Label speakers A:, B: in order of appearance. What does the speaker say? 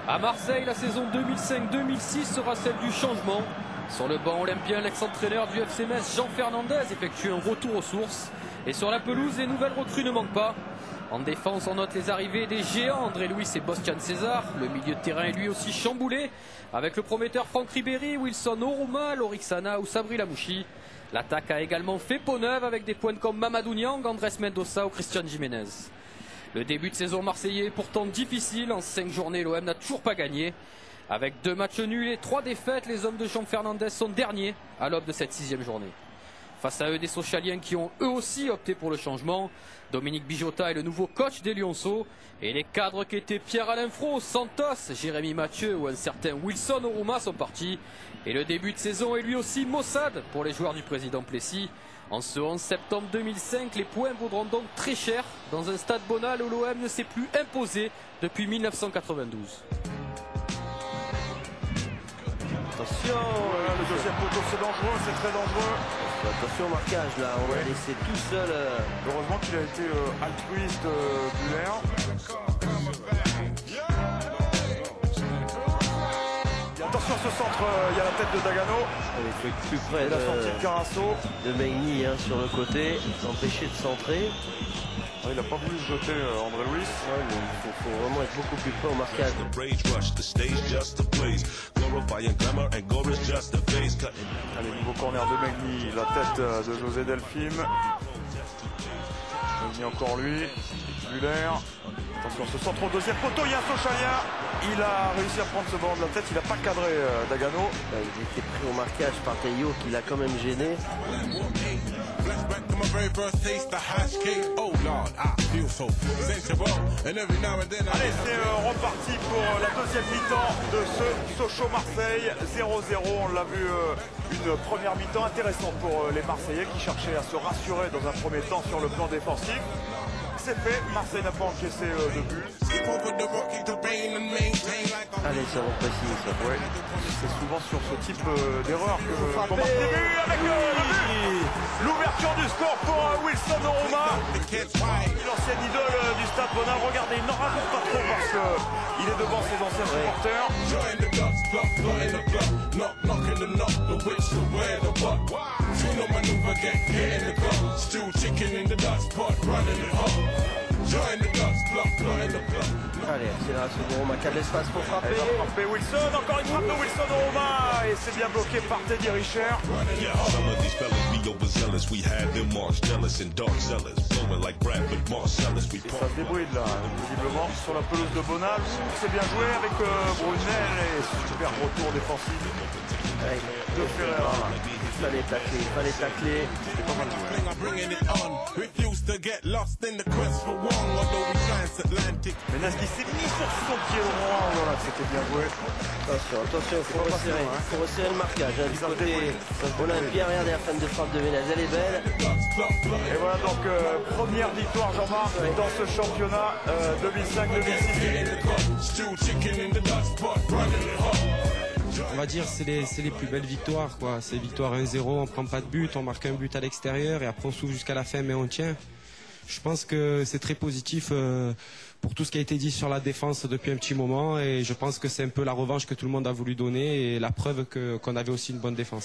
A: À Marseille, la saison 2005-2006 sera celle du changement. Sur le banc olympien, l'ex-entraîneur du FC Metz, Jean Fernandez, effectue un retour aux sources. Et sur la pelouse, les nouvelles recrues ne manquent pas. En défense, on note les arrivées des géants André Louis et Bostian César. Le milieu de terrain est lui aussi chamboulé, avec le prometteur Franck Ribéry, Wilson Oruma, Lorixana ou Sabri Lamouchi. L'attaque a également fait peau neuve avec des points comme Mamadou Niang, Andrés Mendoza ou Christian Jiménez. Le début de saison marseillais est pourtant difficile. En 5 journées, l'OM n'a toujours pas gagné. Avec 2 matchs nuls et 3 défaites, les hommes de Jean Fernandez sont derniers à l'aube de cette 6e journée. Face à eux, des Sochaliens qui ont eux aussi opté pour le changement. Dominique Bijotta est le nouveau coach des Lyonceaux. Et les cadres qui étaient Pierre-Alain Fro, Santos, Jérémy Mathieu ou un certain Wilson Oruma sont partis. Et le début de saison est lui aussi maussade pour les joueurs du président Plessis. En ce 11 septembre 2005, les points vaudront donc très cher dans un stade Bonal où l'OM ne s'est plus imposé depuis 1992.
B: Attention,
C: le deuxième poteau, c'est dangereux, c'est très dangereux.
B: Attention au marquage là, on l'a laissé tout seul.
C: Heureusement qu'il a été altruiste, Buller. Attention ce centre, il y a la tête de Dagano.
B: Il faut être plus près
C: Il a senti le Carasso.
B: De Meigny sur le côté, s'empêcher de centrer.
C: Il n'a pas voulu se jeter André Louis.
B: Ouais, mais il faut vraiment être beaucoup plus près au marquage.
C: Allez, nouveau corner de Meigny, la tête de José Delphine. Meigny encore lui. Muller. Attention, ce centre au deuxième poteau, il y a un Sochalien. Il a réussi à prendre ce ballon de la tête, il n'a pas cadré Dagano.
B: Il était pris au marquage par Taillot qui l'a quand même gêné.
C: Allez, c'est reparti pour la deuxième mi-temps de ce Sochaux-Marseille. 0-0, on l'a vu, une première mi-temps intéressante pour les Marseillais qui cherchaient à se rassurer dans un premier temps sur le plan défensif. C'est fait, Marseille n'a pas encaissé de but.
B: Allez, ça reprécise ça.
C: Ouais. C'est souvent sur ce type d'erreur qu'on marque des buts avec l'ouverture du score pour Wilson Oruma. L'ancienne idole du stade Bonal. Regardez, il n'en raconte pas trop parce qu'il est devant ses anciens supporters.
B: Allez, accélération d'Oruma qui a de l'espace pour frapper.
C: Frapper Wilson, encore une frappe de Wilson Oruma et c'est bien bloqué par Teddy Richer. Et ça se débrouille là, visiblement sur la pelouse de Bonal. C'est bien joué avec Brunel et super retour défensif de Ferreira.
B: Il fallait tacler.
C: C'est pas mal joué. Mais Nasli s'est mis sur son pied au moment. Voilà, c'était bien joué.
B: Attention, il faut resserrer le marquage. Du côté olympien, regardez la fin de frappe de Venez, elle est belle.
C: Et voilà donc première victoire Jean-Marc dans ce championnat 2005-2006.
D: On va dire c'est les plus belles victoires quoi. C'est victoire 1-0, on prend pas de but, on marque un but à l'extérieur et après on souffle jusqu'à la fin mais on tient. Je pense que c'est très positif pour tout ce qui a été dit sur la défense depuis un petit moment et je pense que c'est un peu la revanche que tout le monde a voulu donner et la preuve qu'on avait aussi une bonne défense.